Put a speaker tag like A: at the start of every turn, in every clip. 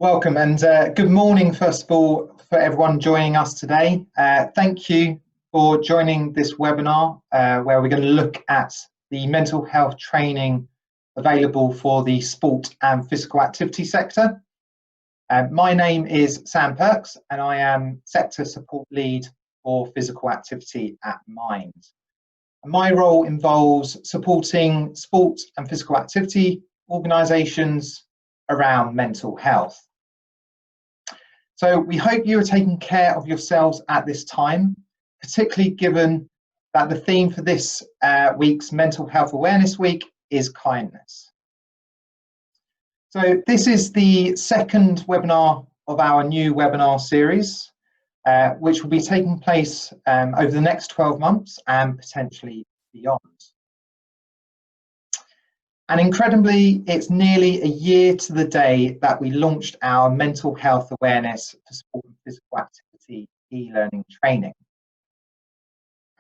A: Welcome and good morning, first of all, for everyone joining us today. Thank you for joining this webinar where we're going to look at the mental health training available for the sport and physical activity sector. My name is Sam Perks and I am Sector Support Lead for Physical Activity at Mind. My role involves supporting sport and physical activity organisations around mental health. So we hope you are taking care of yourselves at this time, particularly given that the theme for this week's Mental Health Awareness Week is kindness. So this is the second webinar of our new webinar series, which will be taking place over the next 12 months and potentially beyond. And incredibly, it's nearly a year to the day that we launched our mental health awareness for sport and physical activity e-learning training.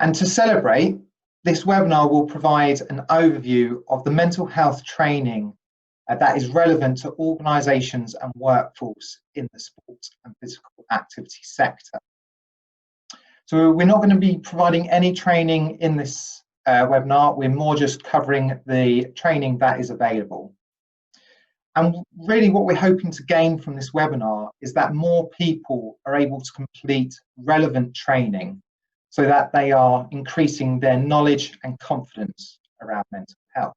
A: And to celebrate, this webinar will provide an overview of the mental health training that is relevant to organisations and workforce in the sport and physical activity sector. So we're not going to be providing any training in this webinar. We're more just covering the training that is available. And really what we're hoping to gain from this webinar is that more people are able to complete relevant training so that they are increasing their knowledge and confidence around mental health.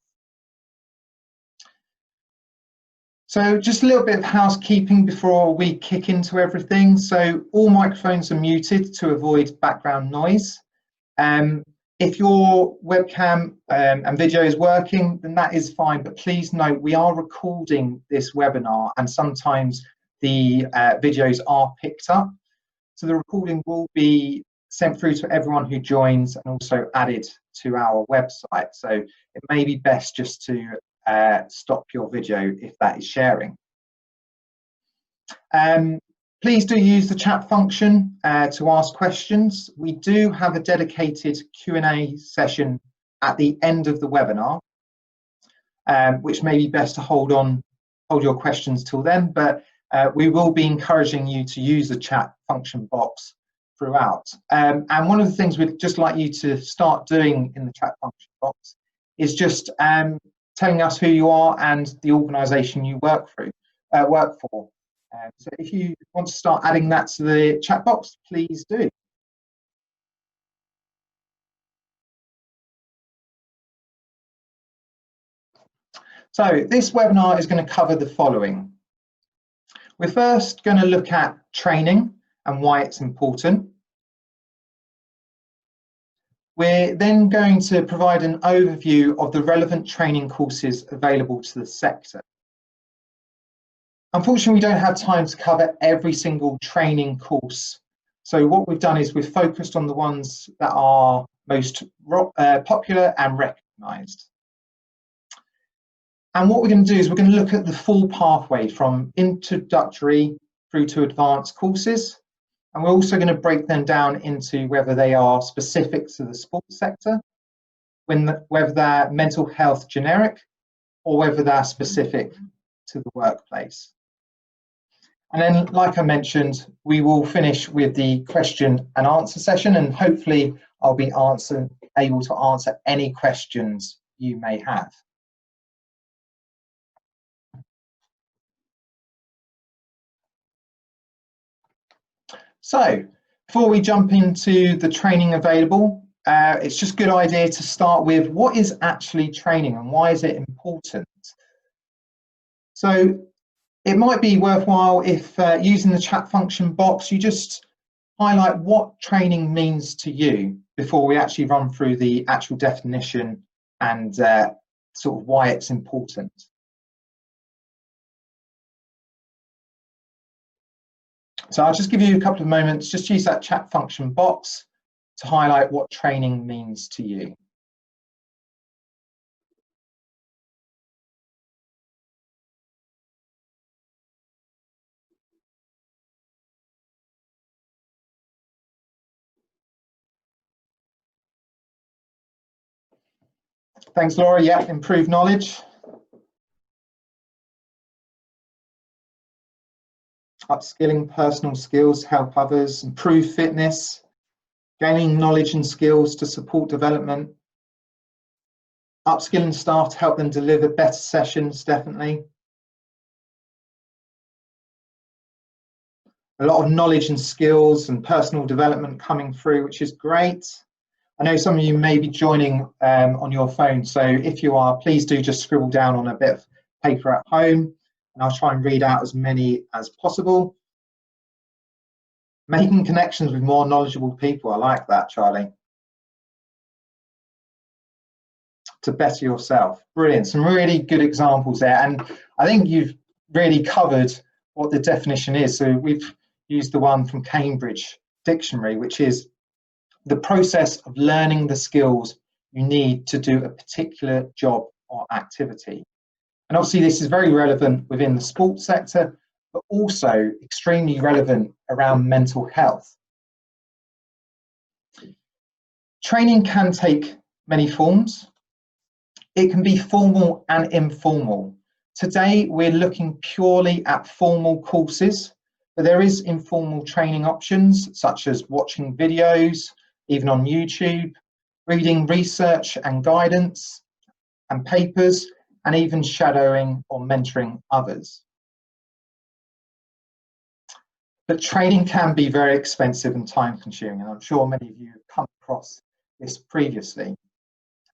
A: So just a little bit of housekeeping before we kick into everything. So all microphones are muted to avoid background noise. If your webcam and video is working, then that is fine, but please note we are recording this webinar and sometimes the videos are picked up. So the recording will be sent through to everyone who joins and also added to our website. So it may be best just to stop your video if that is sharing. Please do use the chat function to ask questions. We do have a dedicated Q&A session at the end of the webinar, which may be best to hold your questions till then, but we will be encouraging you to use the chat function box throughout. And one of the things we'd just like you to start doing in the chat function box is just telling us who you are and the organisation you work for. So if you want to start adding that to the chat box, please do. So this webinar is going to cover the following. We're first going to look at training and why it's important. We're then going to provide an overview of the relevant training courses available to the sector. Unfortunately, we don't have time to cover every single training course. So what we've done is we've focused on the ones that are most popular and recognised. And what we're going to do is we're going to look at the full pathway from introductory through to advanced courses. And we're also going to break them down into whether they are specific to the sports sector, whether they're mental health generic, or whether they're specific to the workplace. And then, like I mentioned, we will finish with the question and answer session, and hopefully I'll be able to answer any questions you may have. So, before we jump into the training available, it's just a good idea to start with what is actually training and why is it important? So, it might be worthwhile if using the chat function box, you just highlight what training means to you before we actually run through the actual definition and sort of why it's important. So I'll just give you a couple of moments, just use that chat function box to highlight what training means to you. Thanks, Laura. Yeah, improved knowledge. upskilling personal skills to help others, improve fitness, gaining knowledge and skills to support development, upskilling staff to help them deliver better sessions, definitely. A lot of knowledge and skills and personal development coming through, which is great. I know some of you may be joining on your phone, so if you are, please do just scribble down on a bit of paper at home, and I'll try and read out as many as possible. Making connections with more knowledgeable people, I like that, Charlie. To better yourself, brilliant, some really good examples there, and I think you've really covered what the definition is. So we've used the one from Cambridge Dictionary, which is the process of learning the skills you need to do a particular job or activity. And obviously this is very relevant within the sports sector, but also extremely relevant around mental health. Training can take many forms. It can be formal and informal. Today we're looking purely at formal courses, but there is informal training options such as watching videos, even on YouTube, reading research and guidance and papers, and even shadowing or mentoring others. But training can be very expensive and time consuming, and I'm sure many of you have come across this previously.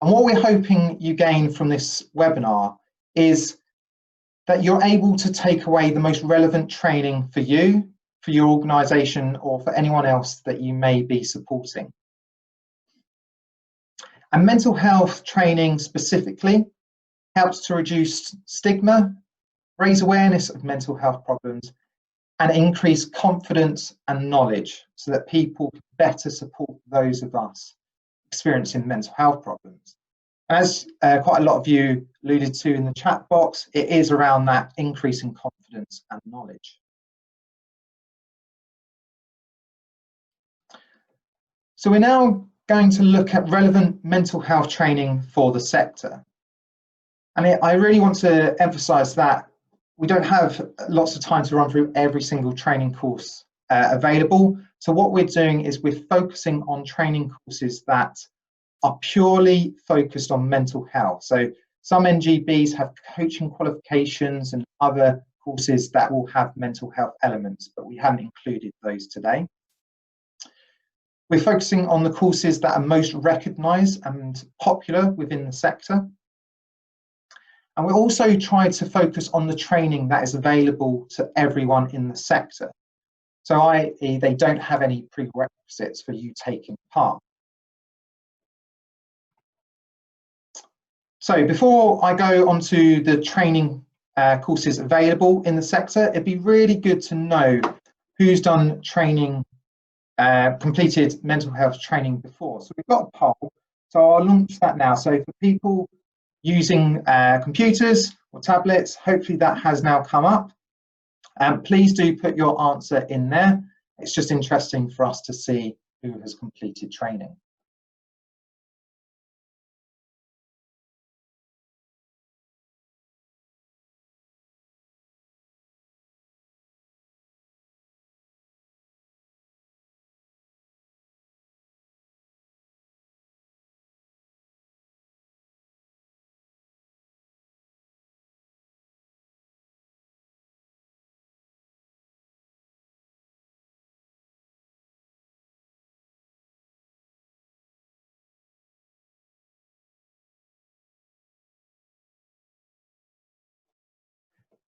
A: And what we're hoping you gain from this webinar is that you're able to take away the most relevant training for you, for your organisation, or for anyone else that you may be supporting. And mental health training specifically helps to reduce stigma, raise awareness of mental health problems, and increase confidence and knowledge so that people can better support those of us experiencing mental health problems. As quite a lot of you alluded to in the chat box, it is around that increasing confidence and knowledge. So we're now going to look at relevant mental health training for the sector. And I really want to emphasize that we don't have lots of time to run through every single training course available. So what we're doing is we're focusing on training courses that are purely focused on mental health. So some NGBs have coaching qualifications and other courses that will have mental health elements, but we haven't included those today. We're focusing on the courses that are most recognised and popular within the sector. And we're also trying to focus on the training that is available to everyone in the sector. So i.e. they don't have any prerequisites for you taking part. So before I go on to the training courses available in the sector, it'd be really good to know who's done training, completed mental health training before. So we've got a poll, so I'll launch that now. So for people using computers or tablets, hopefully that has now come up. Please do put your answer in there. It's just interesting for us to see who has completed training.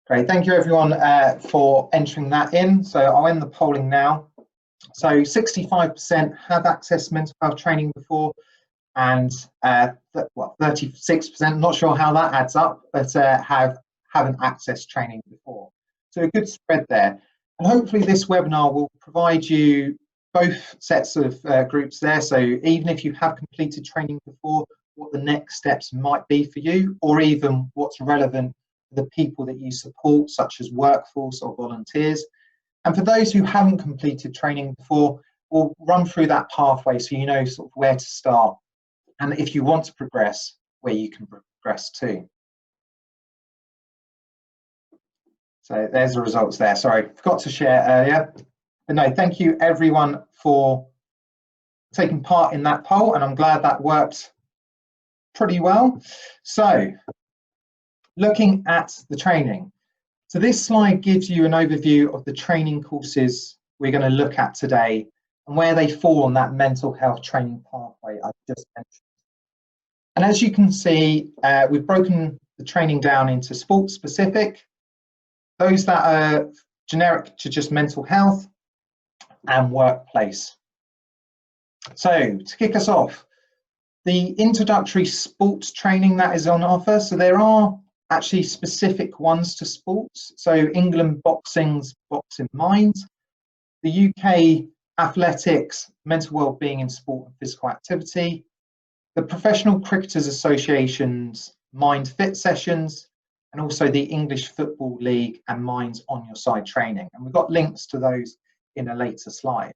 A: Great, thank you everyone for entering that in. So I'll end the polling now. So 65% have accessed mental health training before, and 36%, not sure how that adds up, but haven't accessed training before. So a good spread there. And hopefully this webinar will provide you both sets of groups there. So even if you have completed training before, what the next steps might be for you, or even what's relevant for the people that you support, such as workforce or volunteers. And for those who haven't completed training before, we'll run through that pathway so you know sort of where to start, and if you want to progress, where you can progress to. So there's the results there. Sorry, forgot to share earlier. But no, thank you everyone for taking part in that poll, and I'm glad that worked pretty well. So looking at the training. So this slide gives you an overview of the training courses we're going to look at today and where they fall on that mental health training pathway I just mentioned. And as you can see, we've broken the training down into sports specific, those that are generic to just mental health, and workplace. So to kick us off, the introductory sports training that is on offer. So there are actually specific ones to sports. So England Boxing's Boxing Mind, the UK Athletics, Mental Wellbeing in Sport and Physical Activity, the Professional Cricketers Association's Mind Fit sessions, and also the English Football League and Minds on Your Side training. And we've got links to those in a later slide.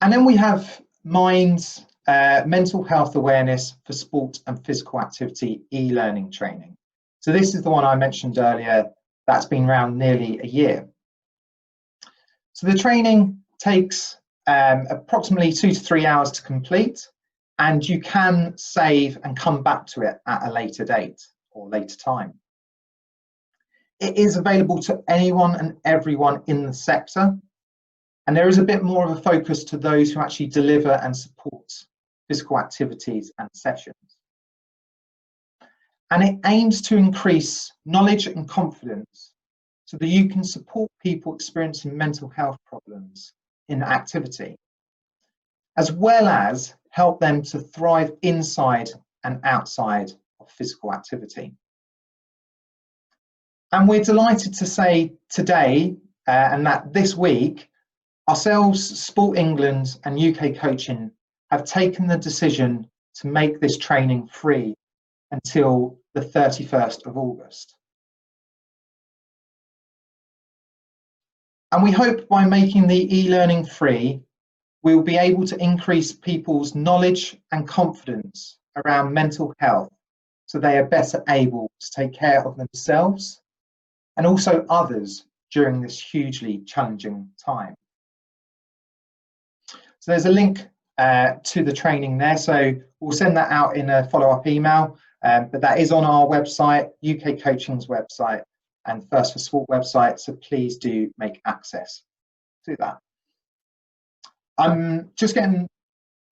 A: And then we have Mind's mental health awareness for sport and physical activity e-learning training. So this is the one I mentioned earlier that's been around nearly a year. So the training takes approximately 2 to 3 hours to complete, and you can save and come back to it at a later date or later time. It is available to anyone and everyone in the sector, and there is a bit more of a focus to those who actually deliver and support physical activities and sessions. And it aims to increase knowledge and confidence so that you can support people experiencing mental health problems in activity, as well as help them to thrive inside and outside of physical activity. And we're delighted to say today and that this week, ourselves, Sport England and UK Coaching have taken the decision to make this training free until the 31st of August. And we hope by making the e-learning free, we'll be able to increase people's knowledge and confidence around mental health so they are better able to take care of themselves and also others during this hugely challenging time. So there's a link to the training there, so we'll send that out in a follow-up email, but that is on our website, UK Coaching's website and First for Sport website, so please do make access to that. I'm just getting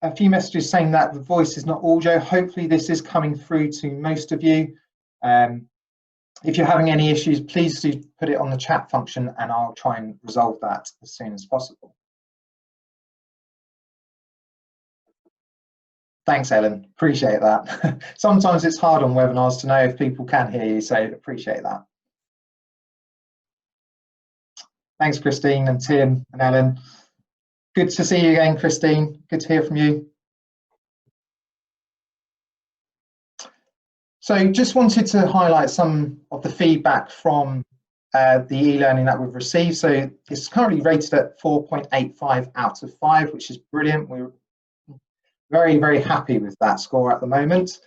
A: a few messages saying that the voice is not audio. Hopefully this is coming through to most of you. If you're having any issues, please do put it on the chat function and I'll try and resolve that as soon as possible. Thanks, Ellen. Appreciate that. Sometimes it's hard on webinars to know if people can hear you, so appreciate that. Thanks, Christine and Tim and Ellen. Good to see you again, Christine. Good to hear from you. So just wanted to highlight some of the feedback from the e-learning that we've received. So it's currently rated at 4.85 out of 5, which is brilliant. We're very, very happy with that score at the moment.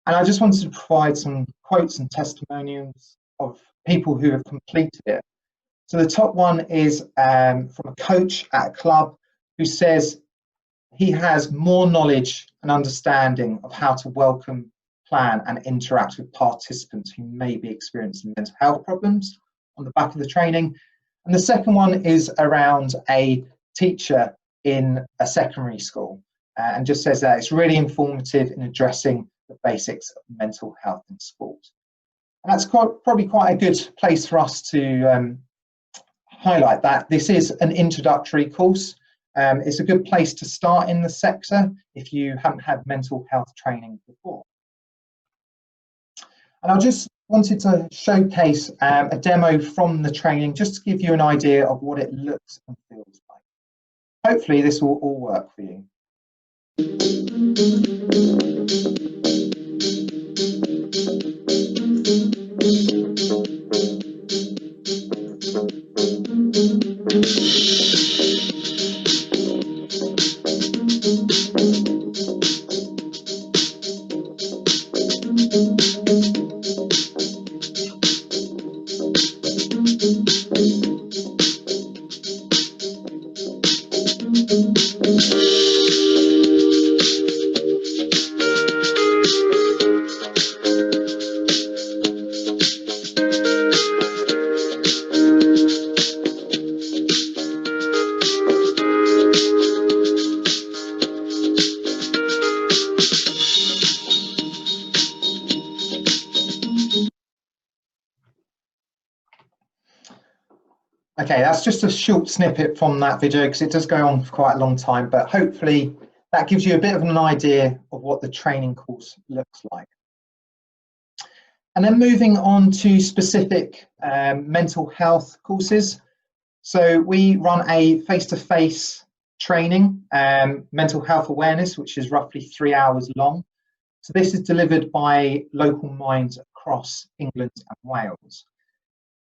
A: And I just wanted to provide some quotes and testimonials of people who have completed it. So the top one is from a coach at a club who says he has more knowledge and understanding of how to welcome, plan and interact with participants who may be experiencing mental health problems on the back of the training. And the second one is around a teacher in a secondary school and just says that it's really informative in addressing the basics of mental health in sport. And that's probably quite a good place for us to highlight that this is an introductory course. It's a good place to start in the sector if you haven't had mental health training before. And I just wanted to showcase a demo from the training just to give you an idea of what it looks and feels like. Hopefully this will all work for you. Okay, that's just a short snippet from that video because it does go on for quite a long time, but hopefully that gives you a bit of an idea of what the training course looks like. And then moving on to specific mental health courses. So we run a face-to-face training, mental health awareness, which is roughly 3 hours long. So this is delivered by local minds across England and Wales.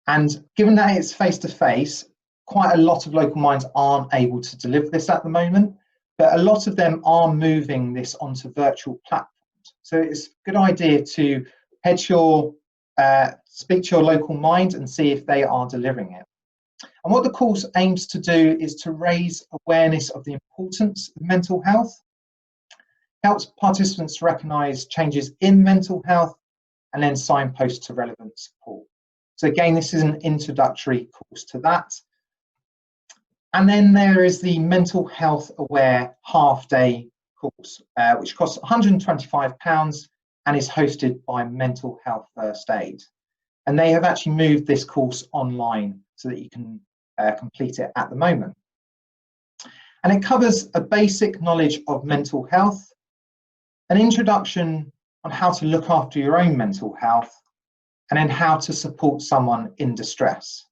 A: And given that it's face-to-face, quite a lot of local minds aren't able to deliver this at the moment, but a lot of them are moving this onto virtual platforms. So it's a good idea to speak to your local mind and see if they are delivering it. And what the course aims to do is to raise awareness of the importance of mental health, helps participants to recognise changes in mental health, and then signpost to relevant support. So again, this is an introductory course to that. And then there is the Mental Health Aware half-day course, which costs £125 and is hosted by Mental Health First Aid. And they have actually moved this course online so that you can complete it at the moment. And it covers a basic knowledge of mental health, an introduction on how to look after your own mental health, and then how to support someone in distress.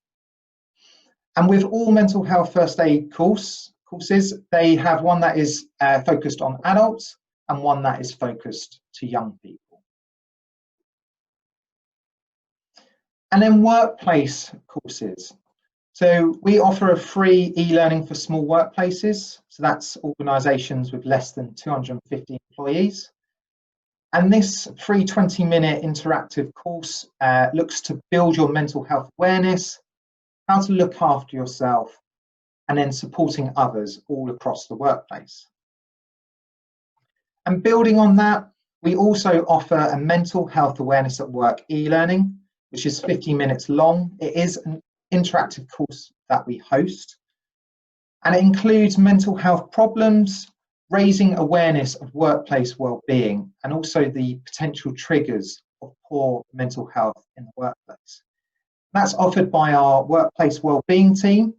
A: And with all mental health first aid courses, they have one that is focused on adults and one that is focused to young people. And then workplace courses. So we offer a free e-learning for small workplaces. So that's organisations with less than 250 employees. And this free 20-minute interactive course looks to build your mental health awareness, how to look after yourself, and then supporting others all across the workplace. And building on that, we also offer a mental health awareness at work e-learning, which is 50 minutes long. It is an interactive course that we host, and it includes mental health problems, raising awareness of workplace well-being, and also the potential triggers of poor mental health in the workplace. That's offered by our workplace wellbeing team,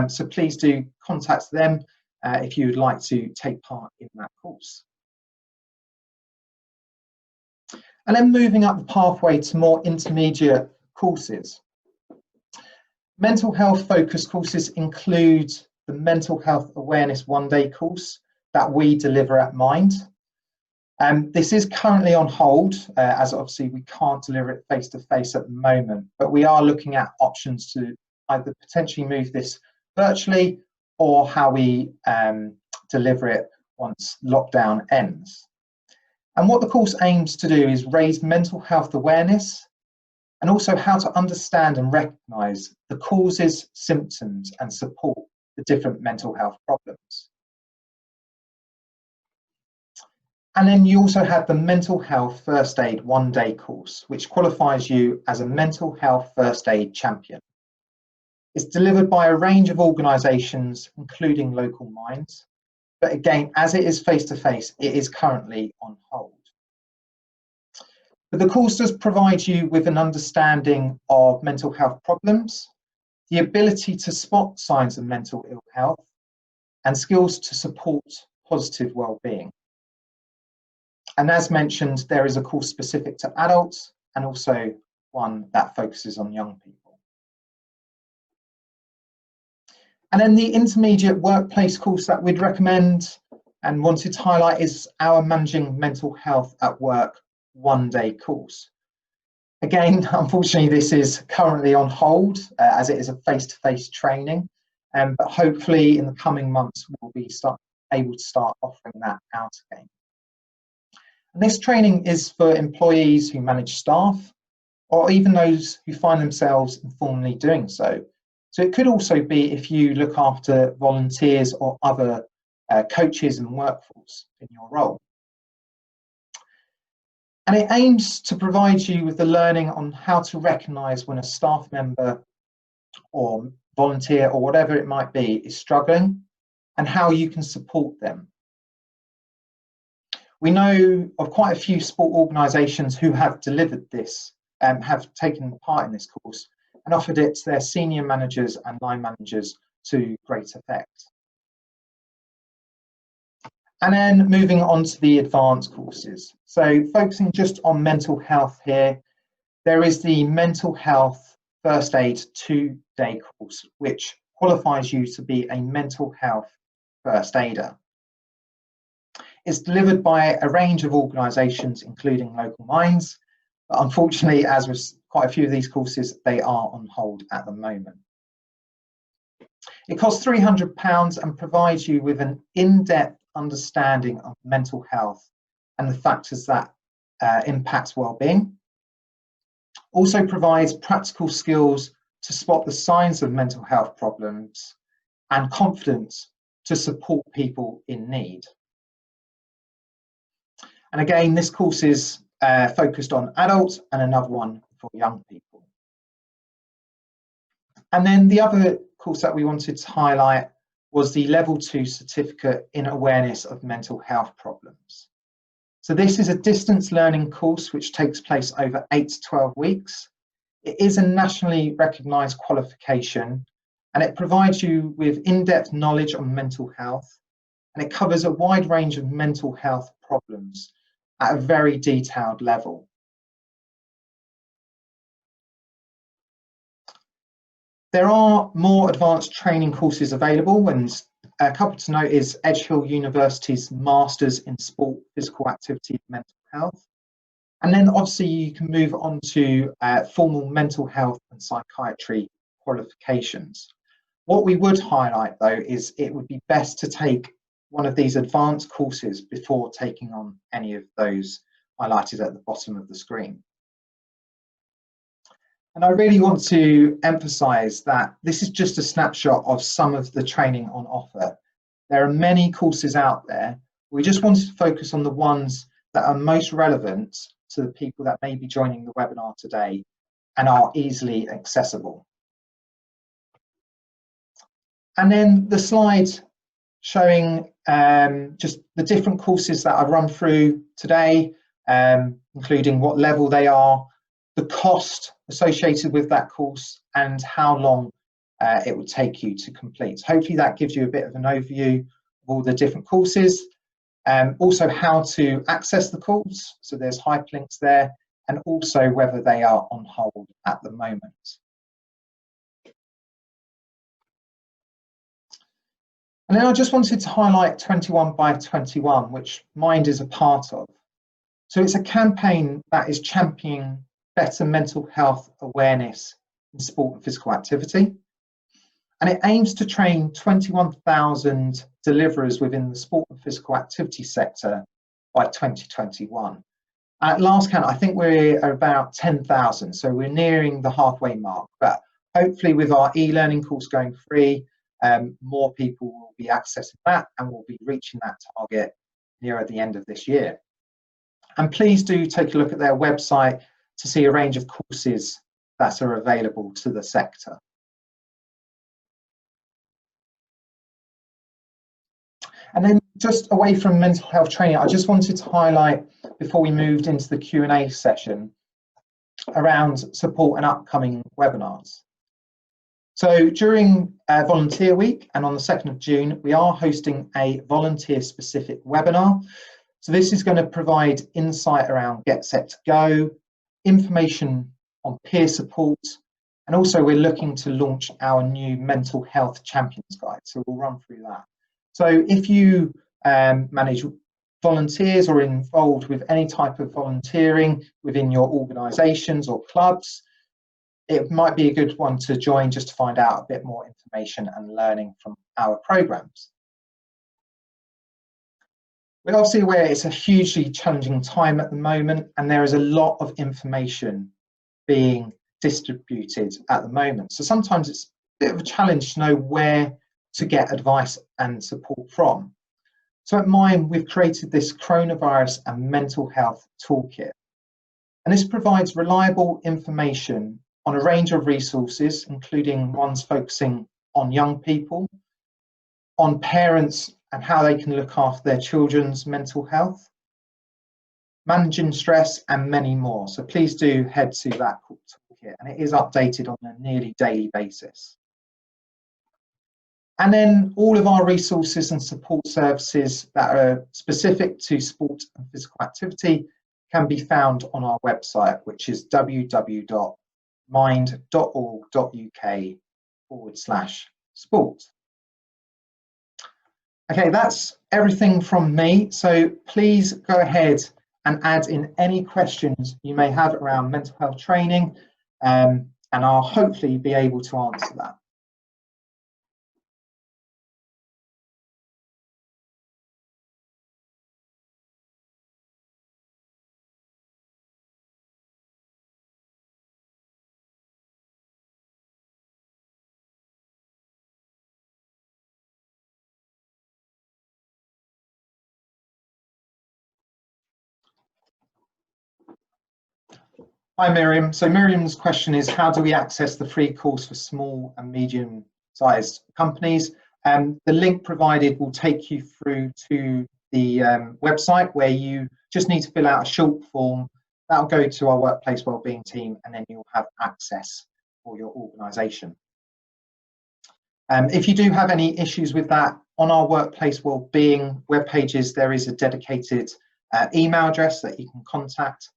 A: so please do contact them if you would like to take part in that course. And then moving up the pathway to more intermediate courses. Mental health focused courses include the Mental Health Awareness one-day course that we deliver at Mind. This is currently on hold, as obviously we can't deliver it face-to-face at the moment, but we are looking at options to either potentially move this virtually or how we deliver it once lockdown ends. And what the course aims to do is raise mental health awareness and also how to understand and recognise the causes, symptoms, and support the different mental health problems. And then you also have the Mental Health First Aid one-day course, which qualifies you as a mental health first aid champion. It's delivered by a range of organisations, including local minds. But again, as it is face-to-face, it is currently on hold. But the course does provide you with an understanding of mental health problems, the ability to spot signs of mental ill health, and skills to support positive well-being. And as mentioned, there is a course specific to adults and also one that focuses on young people. And then the intermediate workplace course that we'd recommend and wanted to highlight is our Managing Mental Health at Work one-day course. Again, unfortunately, this is currently on hold as it is a face-to-face training, but hopefully in the coming months we'll be able to start offering that out again. And this training is for employees who manage staff or even those who find themselves informally doing so. So it could also be if you look after volunteers or other coaches and workforce in your role. And it aims to provide you with the learning on how to recognise when a staff member or volunteer or whatever it might be is struggling and how you can support them. We know of quite a few sport organisations who have delivered this and have taken part in this course, and offered it to their senior managers and line managers to great effect. And then moving on to the advanced courses. So focusing just on mental health here, there is the mental health first aid 2-day course, which qualifies you to be a mental health first aider. It's delivered by a range of organisations, including local mines, but unfortunately, as with quite a few of these courses, they are on hold at the moment. It costs £300 and provides you with an in-depth understanding of mental health and the factors that impact well-being. Also provides practical skills to spot the signs of mental health problems and confidence to support people in need. And again, this course is focused on adults and another one for young people. And then the other course that we wanted to highlight was the Level 2 Certificate in Awareness of Mental Health Problems. So this is a distance learning course which takes place over 8 to 12 weeks. It is a nationally recognised qualification, and it provides you with in-depth knowledge on mental health, and it covers a wide range of mental health problems at a very detailed level. There are more advanced training courses available, and a couple to note is Edgehill University's Masters in Sport, Physical Activity and Mental Health. And then obviously you can move on to formal mental health and psychiatry qualifications. What we would highlight though is it would be best to take one of these advanced courses before taking on any of those highlighted at the bottom of the screen. And I really want to emphasise that this is just a snapshot of some of the training on offer. There are many courses out there. We just wanted to focus on the ones that are most relevant to the people that may be joining the webinar today and are easily accessible. And then the slide showing just the different courses that I've run through today, including what level they are, the cost associated with that course, and how long it would take you to complete. Hopefully that gives you a bit of an overview of all the different courses, also how to access the course, so there's hyperlinks there, and also whether they are on hold at the moment. And then I just wanted to highlight 21 by 21, which Mind is a part of. So it's a campaign that is championing better mental health awareness in sport and physical activity. And it aims to train 21,000 deliverers within the sport and physical activity sector by 2021. And at last count, I think we're about 10,000, so we're nearing the halfway mark. But hopefully with our e-learning course going free, more people will be accessing that and will be reaching that target near the end of this year. And please do take a look at their website to see a range of courses that are available to the sector. And then just away from mental health training, I just wanted to highlight, before we moved into the Q&A session, around support and upcoming webinars. So during Volunteer Week and on the 2nd of June, we are hosting a volunteer-specific webinar. So this is going to provide insight around Get Set to Go, information on peer support, and also we're looking to launch our new Mental Health Champions Guide. So we'll run through that. So if you manage volunteers or involved with any type of volunteering within your organisations or clubs, it might be a good one to join just to find out a bit more information and learning from our programmes. We're obviously aware it's a hugely challenging time at the moment, and there is a lot of information being distributed at the moment. So sometimes it's a bit of a challenge to know where to get advice and support from. So at Mind, we've created this coronavirus and mental health toolkit. And this provides reliable information on a range of resources, including ones focusing on young people, on parents and how they can look after their children's mental health, managing stress, and many more. So please do head to that toolkit toolkit, and it is updated on a nearly daily basis. And then all of our resources and support services that are specific to sport and physical activity can be found on our website, which is www.mind.org.uk/sport. Okay, that's everything from me. So please go ahead and add in any questions you may have around mental health training, and I'll hopefully be able to answer that. Hi Miriam. So Miriam's question is, how do we access the free course for small and medium-sized companies? The link provided will take you through to the website, where you just need to fill out a short form. That'll go to our workplace wellbeing team, and then you'll have access for your organisation. If you do have any issues with that, on our workplace wellbeing web pages, there is a dedicated email address that you can contact.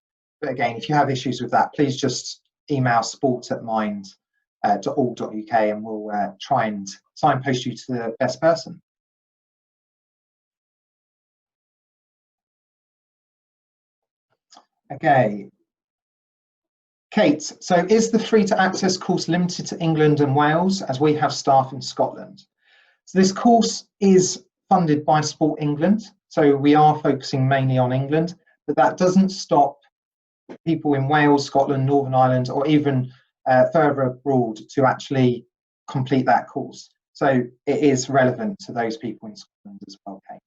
A: But again, if you have issues with that, please just email sport@mind.org.uk and we'll try and signpost you to the best person. Okay. Kate, so is the free to access course limited to England and Wales, as we have staff in Scotland? So this course is funded by Sport England, so we are focusing mainly on England, but that doesn't stop people in Wales, Scotland, Northern Ireland, or even further abroad to actually complete that course. So it is relevant to those people in Scotland as well, Kate.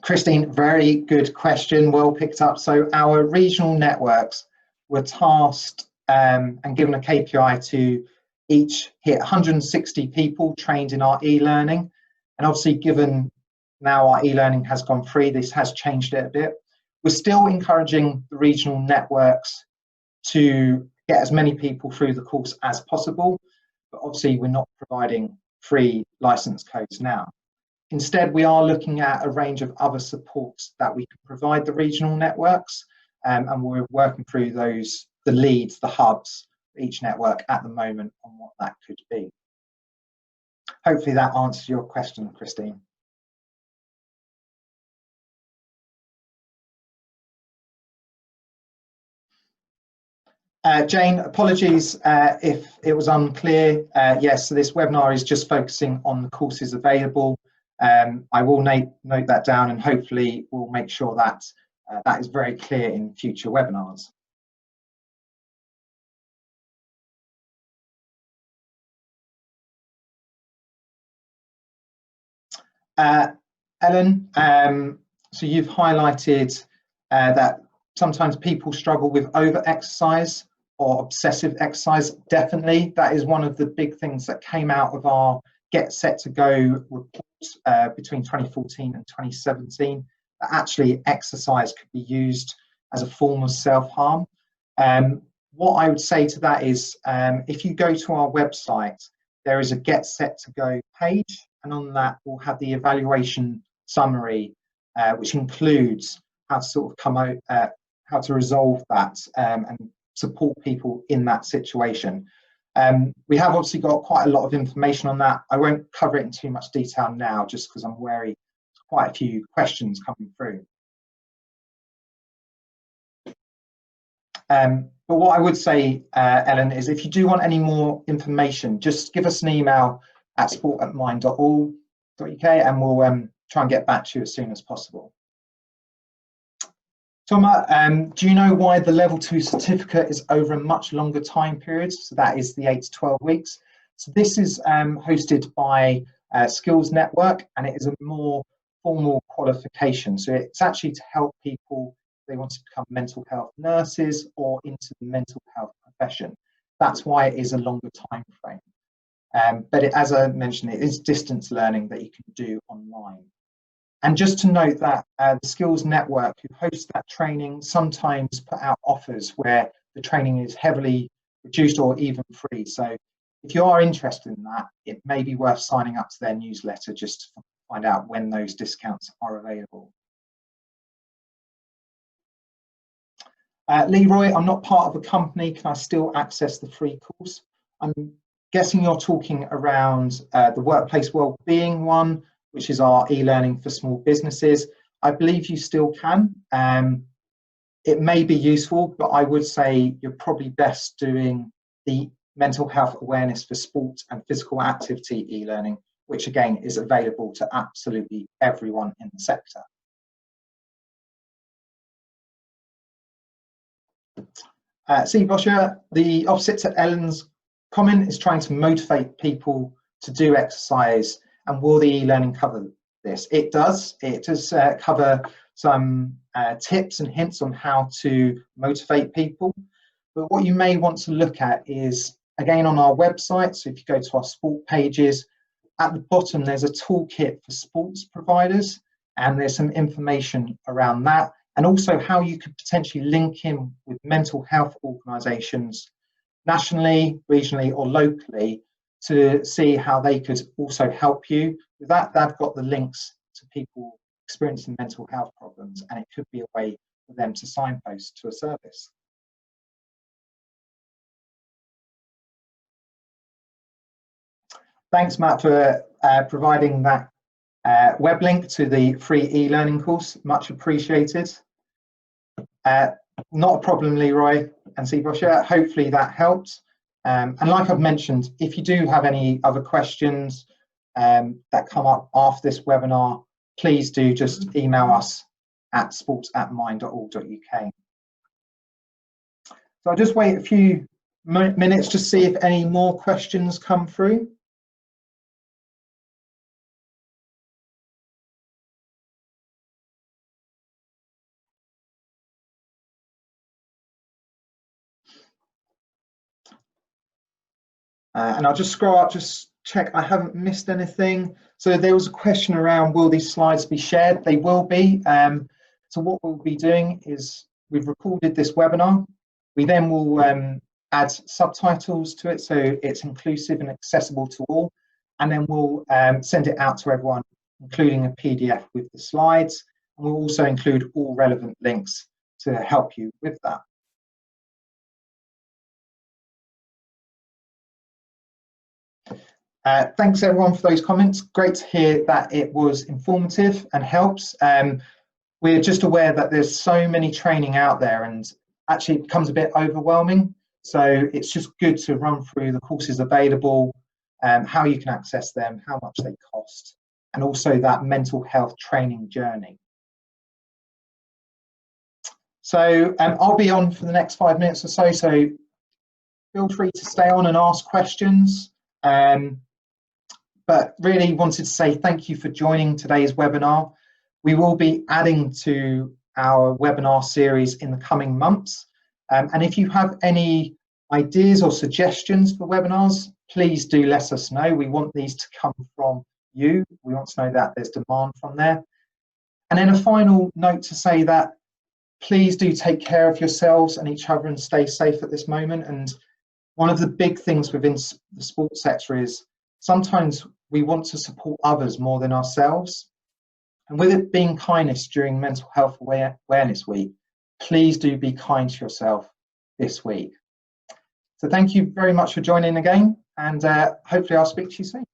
A: Christine, very good question, well picked up. So our regional networks were tasked and given a KPI to each hit 160 people trained in our e-learning. And obviously, given now our e-learning has gone free, this has changed it a bit. We're still encouraging the regional networks to get as many people through the course as possible, but obviously we're not providing free license codes now. Instead, we are looking at a range of other supports that we can provide the regional networks, and we're working through those, the leads, the hubs for each network at the moment on what that could be. Hopefully that answers your question, Christine. Jane, apologies if it was unclear. Yes, so this webinar is just focusing on the courses available. I will note that down, and hopefully we'll make sure that that is very clear in future webinars. Ellen, so you've highlighted that sometimes people struggle with over-exercise or obsessive exercise. Definitely, that is one of the big things that came out of our Get Set to Go report between 2014 and 2017, that actually exercise could be used as a form of self-harm. What I would say to that is, if you go to our website, there is a Get Set to Go page, and on that we'll have the evaluation summary, which includes how to sort of come out, how to resolve that and support people in that situation. We have obviously got quite a lot of information on that. I won't cover it in too much detail now, just because I'm wary of quite a few questions coming through. But what I would say, Ellen, is if you do want any more information, just give us an email at sport@mind.org.uk and we'll try and get back to you as soon as possible. Thomas, do you know why the level 2 certificate is over a much longer time period? So that is the 8 to 12 weeks. So this is hosted by Skills Network, and it is a more formal qualification. So it's actually to help people, if they want to become mental health nurses or into the mental health profession. That's why it is a longer time frame. But as I mentioned, it is distance learning that you can do online. And just to note that the Skills Network, who hosts that training, sometimes put out offers where the training is heavily reduced or even free. So if you are interested in that, it may be worth signing up to their newsletter just to find out when those discounts are available. Leroy, I'm not part of a company. Can I still access the free course? I'm guessing you're talking around the workplace wellbeing one, which is our e-learning for small businesses. I believe you still can. It may be useful, but I would say you're probably best doing the mental health awareness for sport and physical activity e-learning, which again is available to absolutely everyone in the sector. Boscher, the opposite to Ellen's comment is trying to motivate people to do exercise, and will the e-learning cover this? It does. It does cover some tips and hints on how to motivate people. But what you may want to look at is, again, on our website, so if you go to our sport pages, at the bottom there's a toolkit for sports providers, and there's some information around that, and also how you could potentially link in with mental health organisations nationally, regionally or locally to see how they could also help you. With that, they've got the links to people experiencing mental health problems, and it could be a way for them to signpost to a service. Thanks, Matt, for providing that web link to the free e-learning course. Much appreciated. Not a problem, Leroy and Seabosher. Hopefully that helped. And like I've mentioned, if you do have any other questions that come up after this webinar, please do just email us at sports@mind.org.uk. So I'll just wait a few minutes to see if any more questions come through. And I'll just scroll up, just check I haven't missed anything. So there was a question around, will these slides be shared? They will be. So what we'll be doing is we've recorded this webinar. We then will add subtitles to it so it's inclusive and accessible to all. And then we'll send it out to everyone, including a PDF with the slides. And we'll also include all relevant links to help you with that. Thanks everyone for those comments. Great to hear that it was informative and helps. We're just aware that there's so many training out there, and actually it becomes a bit overwhelming. So it's just good to run through the courses available, how you can access them, how much they cost, and also that mental health training journey. So I'll be on for the next 5 minutes or so, so feel free to stay on and ask questions. But really wanted to say thank you for joining today's webinar. We will be adding to our webinar series in the coming months. And if you have any ideas or suggestions for webinars, please do let us know. We want these to come from you. We want to know that there's demand from there. And then a final note to say that please do take care of yourselves and each other and stay safe at this moment. And one of the big things within the sports sector is sometimes we want to support others more than ourselves. And with it being kindness during Mental Health Awareness Week, please do be kind to yourself this week. So thank you very much for joining again, and hopefully I'll speak to you soon.